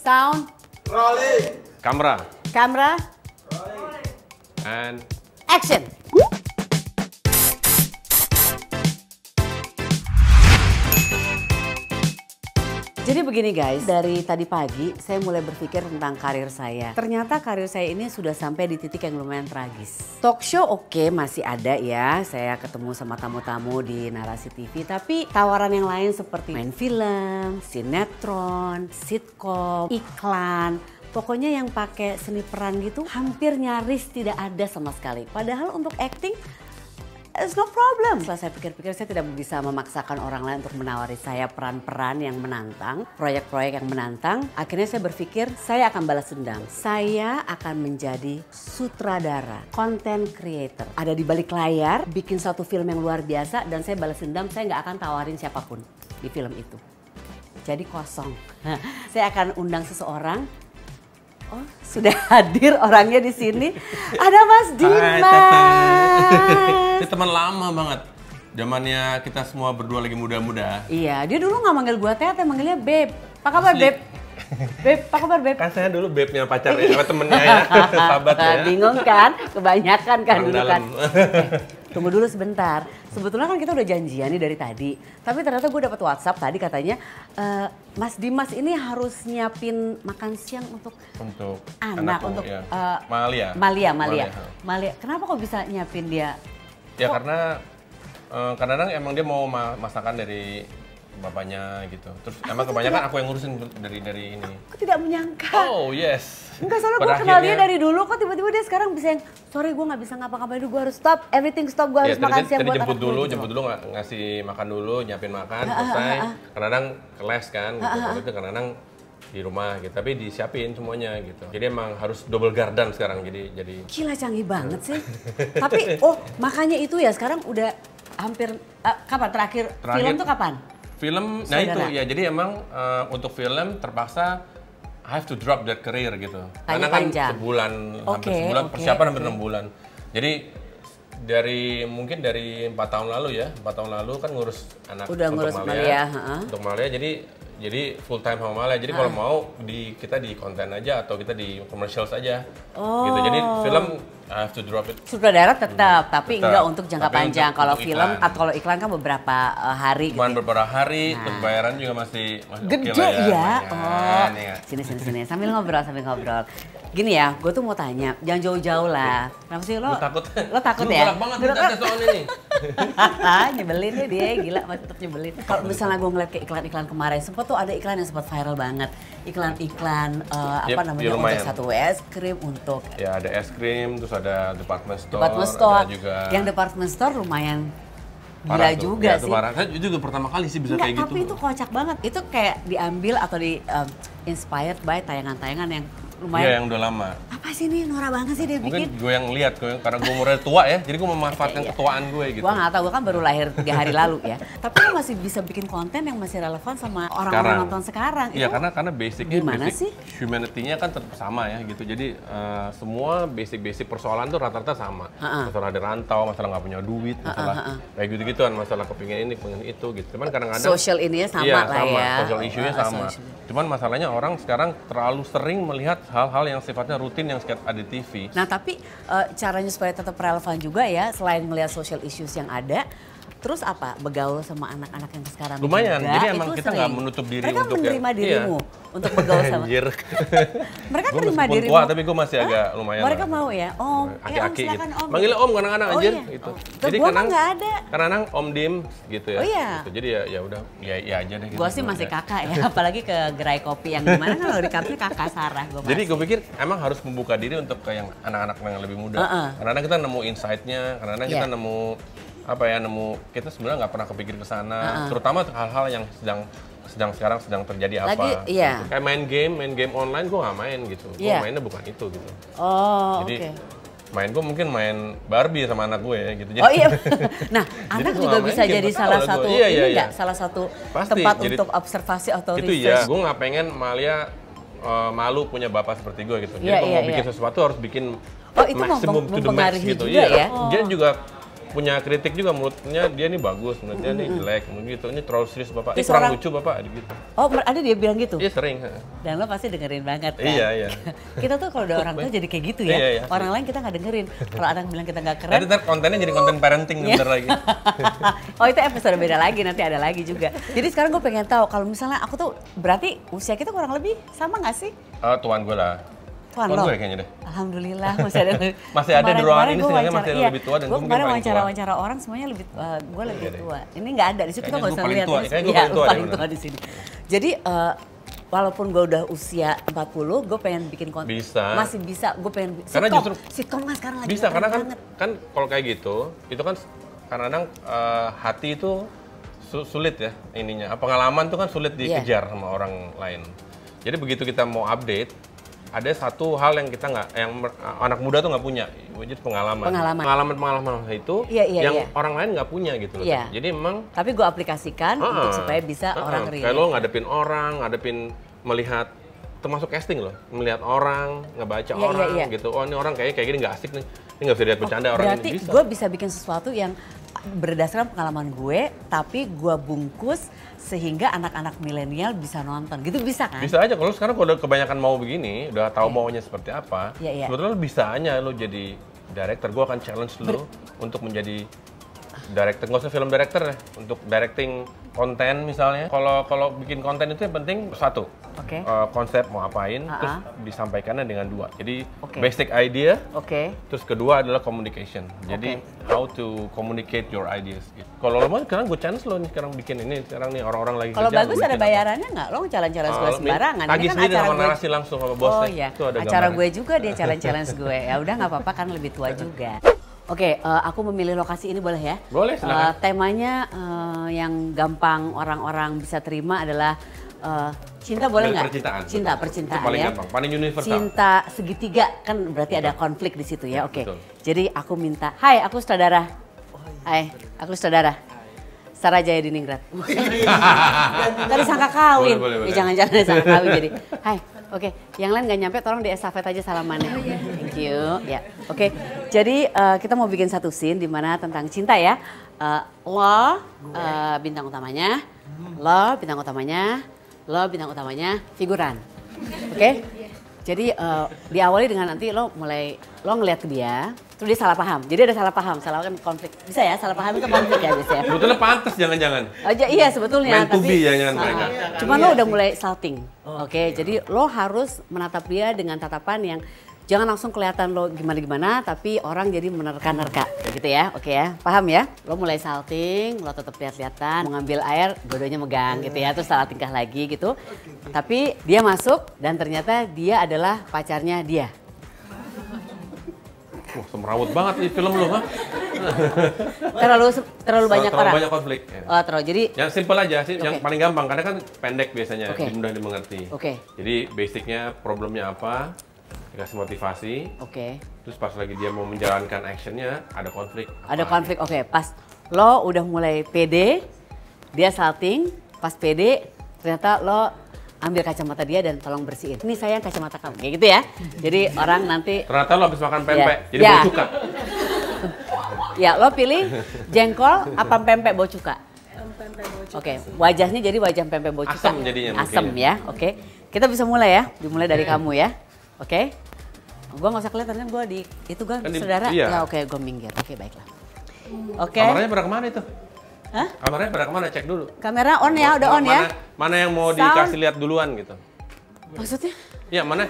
Sound. Rolling. Kamera. Camera. Rolling. And Action. Jadi begini guys, dari tadi pagi saya mulai berpikir tentang karir saya. Ternyata karir saya ini sudah sampai di titik yang lumayan tragis. Talk show oke, masih ada ya, saya ketemu sama tamu-tamu di Narasi TV. Tapi tawaran yang lain seperti main film, sinetron, sitkom, iklan. Pokoknya yang pakai seni peran gitu hampir nyaris tidak ada sama sekali. Padahal untuk acting, it's no problem. Setelah saya pikir-pikir, saya tidak bisa memaksakan orang lain untuk menawari saya peran-peran yang menantang, proyek-proyek yang menantang. Akhirnya saya berpikir, saya akan balas dendam. Saya akan menjadi sutradara, content creator. Ada di balik layar, bikin satu film yang luar biasa, dan saya balas dendam, saya nggak akan tawarin siapapun di film itu. Jadi kosong. Saya akan undang seseorang. Oh, sudah hadir orangnya di sini. Ada Mas Dimas. Ini teman lama banget. Zamannya kita semua berdua lagi muda-muda. Iya, dia dulu nggak manggil gua Tete, manggilnya Beb. Apa kabar, Asli. Beb? Beb, apa kabar, Beb? Kan saya dulu Bebnya pacarnya, sama temennya ya, sahabat ya. Bingung kan? Kebanyakan kan Orang dulu kan. dalam. Tunggu dulu sebentar. Sebetulnya kan kita udah janjian nih dari tadi. Tapi ternyata gue dapat WhatsApp tadi katanya, Mas Dimas ini harus nyiapin makan siang untuk anak, anakku, untuk ya. Malia. Malia. Kenapa kok bisa nyiapin dia? Ya karena kadang-kadang emang dia mau masakan dari bapaknya gitu. Terus emang kebanyakan aku yang ngurusin dari ini. Aku tidak menyangka. Oh yes. Enggak, soalnya gue kenal dia dari dulu, kok tiba-tiba dia sekarang bisa yang sorry gue nggak bisa ngapa-ngapain dulu, gue harus stop, everything stop, gue harus makan siang buat jemput anak dulu, gue. jemput dulu ngasih makan dulu, nyiapin makan, selesai. Kadang-kadang keles kan, gitu. Kadang-kadang di rumah gitu, tapi disiapin semuanya gitu. Jadi emang harus double garden sekarang, jadi. Gila, canggih banget sih. Tapi makanya itu ya sekarang udah hampir kapan terakhir film tuh kapan? Film, nah itu ya, jadi emang untuk film terpaksa I have to drop that career gitu. Karena kan sebulan, hampir sebulan, persiapan hampir 6 bulan. Jadi mungkin dari 4 tahun lalu ya, 4 tahun lalu kan ngurus anak udah untuk ngurus Malia. Malia. Untuk Malia, jadi full time sama Malia. Jadi kalau mau kita di konten aja atau kita di commercials aja. Gitu. Jadi film I have to drop it. Sutradara tetap, tapi enggak untuk jangka Tapi panjang. Kalau untuk film iklan. atau kalau iklan kan beberapa hari. Cuman beberapa hari, terus bayaran juga masih gede oke lah ya. lumayan, ya. Sini. Sambil ngobrol. Gini ya, gue tuh mau tanya, jangan jauh-jauh lah. Kenapa sih lo takut? Lo takut Lu ya? galak banget nih soal ini. Nyebelin nih dia, gila, masih tetap nyebelin. Kalau misalnya gue ngeliat ke iklan-iklan kemarin, sempat tuh ada iklan yang sempat viral banget. Iklan apa namanya, untuk satu es krim, untuk ya ada es krim, terus ada department store, ada juga yang department store lumayan gila juga ya, sih. Saya juga pertama kali sih bisa kayak gitu. Tapi itu kocak banget. Itu kayak diambil atau inspired by tayangan-tayangan yang lumayan. Iya, yang udah lama. Apa sih ini, norak banget sih dia bikin. Mungkin gue yang lihat, karena gue umurnya tua ya, jadi gue memanfaatkan ketuaan gue gitu. Gue nggak tahu, gue kan baru lahir 3 hari lalu ya. Tapi lo masih bisa bikin konten yang masih relevan sama orang-orang nonton sekarang. Iya, karena basicnya, humanity-nya kan tetap sama ya gitu. Jadi semua basic persoalan tuh rata-rata sama. Masalah ada rantau, masalah nggak punya duit, masalah kayak gitu-gituan, masalah kepingin ini, pengen itu gitu. Cuman kadang-kadang social ininya sama lah ya. Social issue-nya sama. Cuman masalahnya orang sekarang terlalu sering melihat hal-hal yang sifatnya rutin yang ada di TV. Nah tapi caranya supaya tetap relevan juga ya, selain melihat social issues yang ada, terus apa? Begaul sama anak-anak yang sekarang lumayan, juga, jadi emang kita nggak menutup diri mereka untuk menerima dirimu untuk begaul sama. Mereka terima dirimu. Tua, tapi gue masih agak lumayan. Mereka mau ya, Om. Aki-aki ya, gitu. Manggilnya Om kadang-kadang anjir gitu. Jadi kadang nggak ada. Kadang Om Dim gitu ya. Oh iya. Gitu. Jadi ya udah, ya aja deh. Gitu. Gue sih masih kakak ya, apalagi ke gerai kopi yang gimana kan kalau di kafe kakak Sarah. Jadi gue pikir emang harus membuka diri untuk ke yang anak-anak yang lebih muda. Karena kita nemu insight-nya, karena kita nemu kita sebenarnya nggak pernah kepikir ke sana, terutama hal-hal yang sekarang sedang terjadi apa. Gitu. Kayak main game online gue nggak main gitu. Gue mainnya bukan itu gitu. Jadi main gue mungkin main Barbie sama anak gue ya gitu. Oh iya. Nah, anak juga bisa jadi salah satu salah satu tempat untuk observasi atau itu research. Gue nggak pengen Malia malu punya bapak seperti gue gitu. Jadi kalau mau bikin sesuatu harus bikin itu maximum to the max mempengaruhi gitu. Juga ya. Dia juga punya kritik juga, menurutnya dia nih bagus, menurutnya nih jelek, gitu. Ini terlalu serius Bapak, ini kurang lucu Bapak, gitu. Oh ada dia bilang gitu? Iya sering. Dan lo pasti dengerin banget kan? Iya. Kita tuh kalau udah orang tua jadi kayak gitu ya, Iya. orang lain kita nggak dengerin. Kalau anak bilang kita nggak keren. Nanti ntar kontennya jadi konten parenting bentar lagi. Oh itu episode beda lagi, nanti ada lagi juga. Jadi sekarang gue pengen tahu, kalau misalnya aku tuh berarti usia kita kurang lebih sama nggak sih? Tuan gue lah. Tuan lo? Gue kayaknya deh. Alhamdulillah masih ada. Masih ada di ruangan ini sebenarnya masih ada lebih tua dan gue mungkin paling tua. Wawancara orang semuanya lebih, gue lebih tua. Ini nggak ada, di situ kita nggak usah lihat. Kayaknya gue paling tua di sini. Jadi walaupun gue udah usia 40, gue pengen bikin konten. Bisa. Masih bisa, gue pengen karena justru sitcom kan sekarang lagi bisa, karena banget. kan kalau kayak gitu, itu kan kadang-kadang hati itu sulit ya ininya. Pengalaman tuh kan sulit dikejar sama orang lain. Jadi begitu kita mau update, ada satu hal yang kita yang anak muda tuh nggak punya, jadi pengalaman itu yang orang lain nggak punya gitu loh. Jadi memang. Tapi gue aplikasikan untuk supaya bisa orang relate. Kayak lo ngadepin orang, melihat, termasuk casting loh, melihat orang, ngebaca orang gitu. Oh ini orang kayak gini nggak asik nih, ini nggak bisa dilihat bercanda orang ini. Berarti gue bisa bikin sesuatu yang berdasarkan pengalaman gue, tapi gue bungkus sehingga anak-anak milenial bisa nonton, gitu bisa kan? Bisa aja, kalau sekarang udah kebanyakan mau begini, udah tahu maunya seperti apa, sebetulnya bisa aja lo jadi director. Gue akan challenge lo untuk menjadi director, nggak usah film director ya, untuk directing konten misalnya. Kalau bikin konten itu yang penting satu, konsep mau apain, terus disampaikannya dengan dua. Jadi basic idea, terus kedua adalah communication. Jadi how to communicate your ideas. Gitu. Kalau lo mau sekarang gue challenge lo nih sekarang bikin ini, sekarang nih orang-orang lagi kerja. Kalau bagus ada bayarannya nggak? Lo challenge gue sembarangan. Tagih sendiri sama narasi gue langsung sama bosnya. Oh iya, acara gue juga dia challenge gue. Ya udah nggak apa-apa kan lebih tua juga. Oke, aku memilih lokasi ini boleh ya? Boleh, silakan. Temanya yang gampang orang-orang bisa terima adalah cinta, boleh nggak? Percintaan paling ya. gampang, paling universal. Cinta segitiga kan berarti ada konflik di situ ya. Oke. Jadi aku minta, hai aku saudara. Hai, aku saudara. Sarah Jaya Diningrat. Tadi sangka kawin. Boleh. Jangan-jangan sangka kawin jadi. Hai. Oke, yang lain nggak nyampe, tolong di estafet aja salamannya. Thank you. Ya, oke. Jadi kita mau bikin satu scene di mana tentang cinta ya. Lo bintang utamanya, lo bintang utamanya figuran. Oke? Jadi diawali dengan nanti lo ngeliat ke dia, terus dia salah paham. Jadi ada salah paham, salah kan konflik. Bisa ya, salah paham itu konflik ya biasanya. Sebetulnya pantas jangan-jangan. Iya sebetulnya. Meant to be jangan mereka. Cuman lo udah mulai salting. Oke, jadi lo harus menatap dia dengan tatapan yang jangan langsung kelihatan lo gimana-gimana, tapi orang jadi menerka-nerka, gitu ya, oke ya, paham ya? Lo mulai salting, lo tetap lihat-lihatan, mau ngambil air, dua-duanya megang gitu ya, terus salah tingkah lagi gitu. Tapi dia masuk dan ternyata dia adalah pacarnya dia. Wah, semerawut banget nih film lo, ha? Terlalu banyak orang. Terlalu banyak konflik. Oh, terlalu. Jadi yang simple aja sih, yang paling gampang, karena kan pendek biasanya, mudah dimengerti. Oke. Jadi basicnya problemnya apa? Dikasih motivasi. Terus pas lagi dia mau menjalankan actionnya ada konflik. Ada konflik, oke. Pas lo udah mulai pede, dia salting, pas pede ternyata lo ambil kacamata dia dan tolong bersihin. Ini sayang kacamata kamu, kayak gitu ya. Jadi orang nanti. Ternyata lo habis makan pempek, jadi bau cuka. Ya, lo pilih jengkol apa pempek bau cuka? Oke, wajahnya jadi wajah pempek bau cuka. Asam jadinya. Asam ya, oke. Kita bisa mulai ya, dimulai dari kamu ya. Oke, gue nggak usah kelihatan kan gue di itu kan saudara. Iya. Ya oke, gue minggir. Oke, baiklah. Oke. Kameranya pada kemana itu? Hah? Kameranya pada kemana? Cek dulu. Kamera on ya, udah on ya. Mana yang mau dikasih lihat duluan gitu? Maksudnya? Ya mana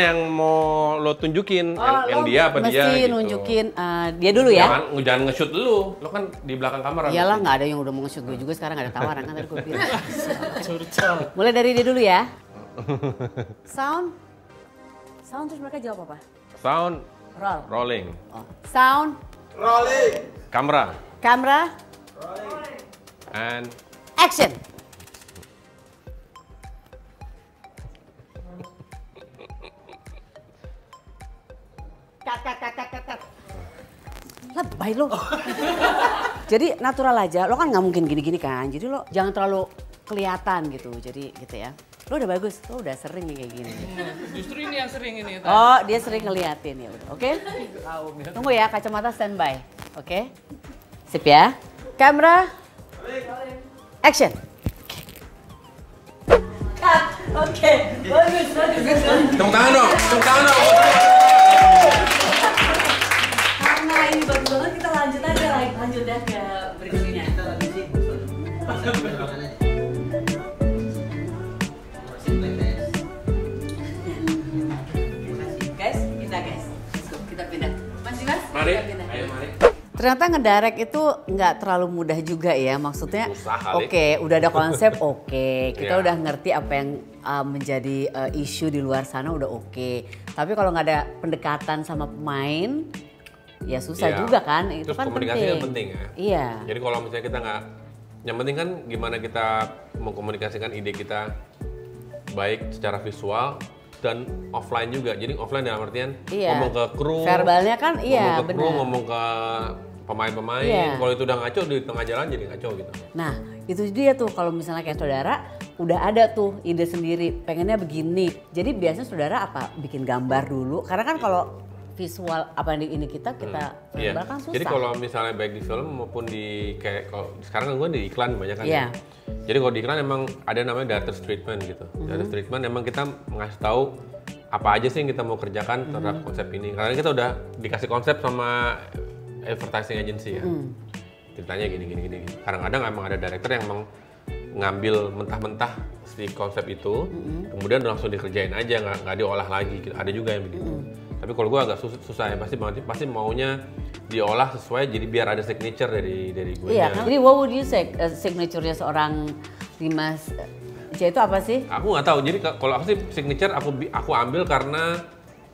yang mau lo tunjukin? Yang dia apa dia? Mesti gitu. nunjukin dia dulu ya. Jangan nge-shoot lu. Lo kan di belakang kamera. Iyalah, nggak ada yang udah mau nge-shoot gue juga, sekarang nggak ada tawaran kan tadi gue bilang. Mulai dari dia dulu ya. Sound terus mereka jawab apa? Sound. Rolling. Oh. Sound. Rolling. Kamera. Rolling. And action. Cut. Lebay lo. Jadi natural aja, lo kan nggak mungkin gini-gini kan. Jadi lo jangan terlalu kelihatan gitu. Jadi gitu ya. Lo udah bagus, lo udah sering nih kayak gini. Justru ini yang sering ini. Oh, dia sering ngeliatin ya udah. Oke? Tunggu ya, kacamata standby. Oke? Sip ya. Kamera. Action. Oke, bagus. Tepuk tangan dong. Karena ini bagus banget, kita lanjut dah ke berikutnya. Guys. Kita pindah. Mas. Mari. Kita pindah. Ayo mari. Ternyata ngedirect itu nggak terlalu mudah juga ya, maksudnya oke, udah ada konsep kita Yeah. udah ngerti apa yang menjadi isu di luar sana udah tapi kalau nggak ada pendekatan sama pemain ya susah Yeah. juga kan, itu Terus kan komunikasi penting. kan penting ya. Iya. Jadi kalau misalnya kita nggak, yang penting kan gimana kita mengkomunikasikan ide kita baik secara visual dan offline juga. Jadi offline dalam artian ngomong ke kru, verbalnya kan ngomong ke kru, benar. ngomong ke pemain-pemain. Iya. Kalau itu udah ngaco di tengah jalan jadi ngaco gitu. Nah itu dia tuh kalau misalnya kayak saudara udah ada tuh ide sendiri, pengennya begini. Jadi biasanya saudara apa bikin gambar dulu, karena kan kalau visual apa yang di ini kita verbalkan susah. Jadi kalau misalnya baik di film maupun di kayak kalau sekarang kan gue di iklan banyak kan. Iya. Jadi kalau di iklan emang ada namanya director's treatment gitu. Director's treatment emang kita ngasih tahu apa aja sih yang kita mau kerjakan terhadap konsep ini. Karena kita udah dikasih konsep sama advertising agency ya. Ceritanya gini. Kadang-kadang emang ada director yang emang ngambil mentah-mentah si konsep itu, kemudian langsung dikerjain aja, nggak diolah lagi. Gitu. Ada juga yang begitu. Tapi kalau gue agak susah ya, pasti maunya diolah sesuai, jadi biar ada signature dari gue. Iya, jadi what would you say signature-nya seorang Dimas C itu apa sih? Aku nggak tahu. Jadi kalau aku sih signature aku ambil karena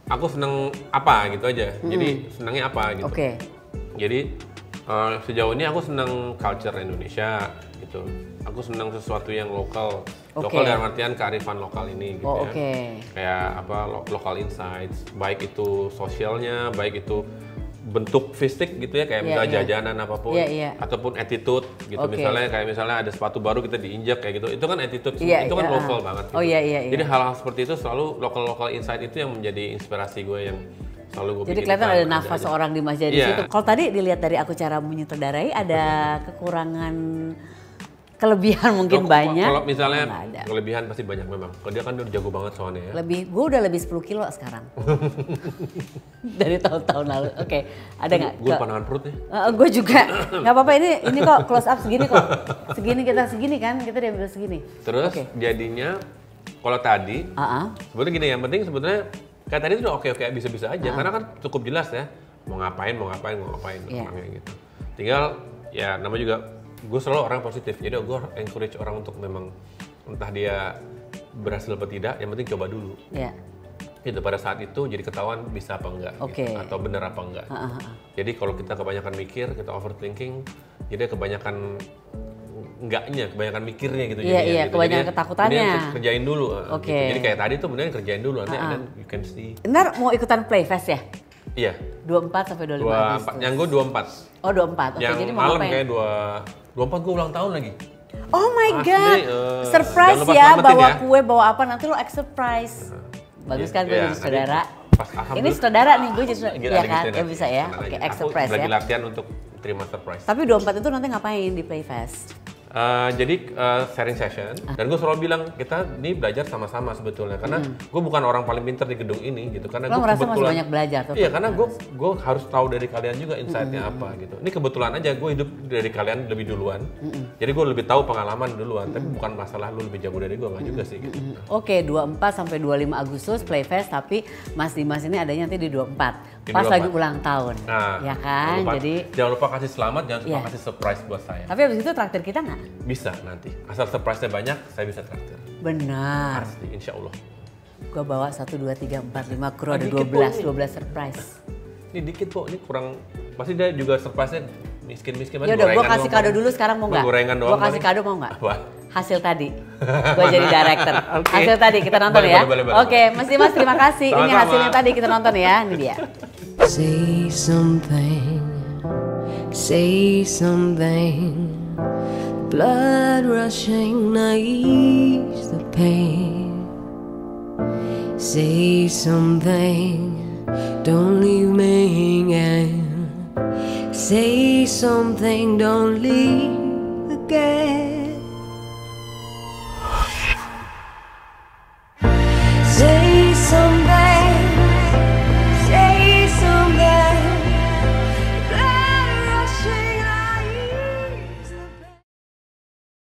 aku seneng apa gitu aja. Jadi senangnya apa gitu. Oke. Jadi sejauh ini aku seneng culture Indonesia gitu. Aku seneng sesuatu yang lokal. Lokal dalam artian kearifan lokal ini gitu ya. Kayak apa local insights, baik itu sosialnya, baik itu bentuk fisik gitu ya, kayak misalnya jajanan apapun, ataupun attitude gitu. Misalnya ada sepatu baru kita diinjak kayak gitu, itu kan attitude, itu kan lokal banget gitu. Jadi hal-hal seperti itu selalu local insight itu yang menjadi inspirasi gue yang selalu gue jadi kelihatan ada nafas seorang Dimas J di situ. Kalau tadi dilihat dari aku cara menyutradarai ada kekurangan, kelebihan mungkin banyak. Kalau misalnya kelebihan pasti banyak memang. Kalau dia kan udah jago banget soalnya ya. Gue udah lebih 10 kilo sekarang. Dari tahun-tahun lalu. Oke, ada nggak? Gue pandangan perut nih. Gue juga. Nggak apa-apa, ini kok close up segini kok. Segini kan, kita diambil segini. Terus jadinya kalau tadi, sebetulnya gini, yang penting sebetulnya kayak tadi itu udah oke bisa-bisa aja. Karena kan cukup jelas ya, mau ngapain orangnya gitu. Tinggal ya namanya juga, gue selalu orang positif, jadi gue encourage orang untuk memang entah dia berhasil atau tidak, yang penting coba dulu. Itu pada saat itu jadi ketahuan bisa apa enggak, gitu, atau benar apa enggak. Jadi kalau kita kebanyakan mikir, kita overthinking, jadi kebanyakan enggaknya, kebanyakan mikirnya gitu. Iya, kebanyakan ketakutannya. Kemudian kerjain dulu. Gitu. Jadi kayak tadi tuh beneran kerjain dulu, nanti and then you can see. Ntar mau ikutan Playfest ya? Iya. 24 sampai 25 Agustus. Yang gue 24. Oh 24, yang jadi mau malam ngapain? kayak 24 gue ulang tahun lagi. Oh my god, surprise jangan lupa ya, selamatin bawa ya. kue, bawa apa, nanti lo surprise. Bagus kan gue jadi saudara. Ini saudara nih, gue jadi saudara. Iya kan, ya bisa ya. Oke, surprise ya. Lagi latihan untuk terima surprise. Tapi 24 itu nanti ngapain di Playfest? Jadi sharing session, dan gue selalu bilang kita ini belajar sama-sama sebetulnya, karena gue bukan orang paling pintar di gedung ini gitu, karena gue merasa kebetulan masih banyak belajar tuh. Iya, karena gue harus tahu dari kalian juga insight-nya apa gitu. Ini kebetulan aja gue hidup dari kalian lebih duluan, jadi gue lebih tahu pengalaman duluan, tapi bukan masalah lu lebih jago dari gue, nggak juga sih gitu. Oke, 24 sampai 25 Agustus Playfest, tapi Mas Dimas ini adanya nanti di 24. Di Pas 24. lagi ulang tahun, ya kan? Jangan lupa kasih selamat, jangan lupa kasih surprise buat saya. Tapi abis itu traktir kita nggak? Bisa nanti, asal surprise-nya banyak, saya bisa traktir. Benar. Pasti, insya Allah. Gua bawa 1, 2, 3, 4, 5 kru, ada Dikit 12 surprise. Ini dikit kok, ini kurang, pasti dia juga surprise-nya miskin-miskin. Ya udah, gua kasih kado dulu sekarang, mau nggak? Gorengan doang. Gua kasih kado mau nggak? Apa? Hasil tadi, gua jadi director. Hasil tadi kita nonton ya. Oke, Mas Dimas terima kasih. Ini hasilnya tadi kita nonton ya, ini dia. Say something, blood rushing ease the pain. Say something, don't leave me hanging. Say something, don't leave again.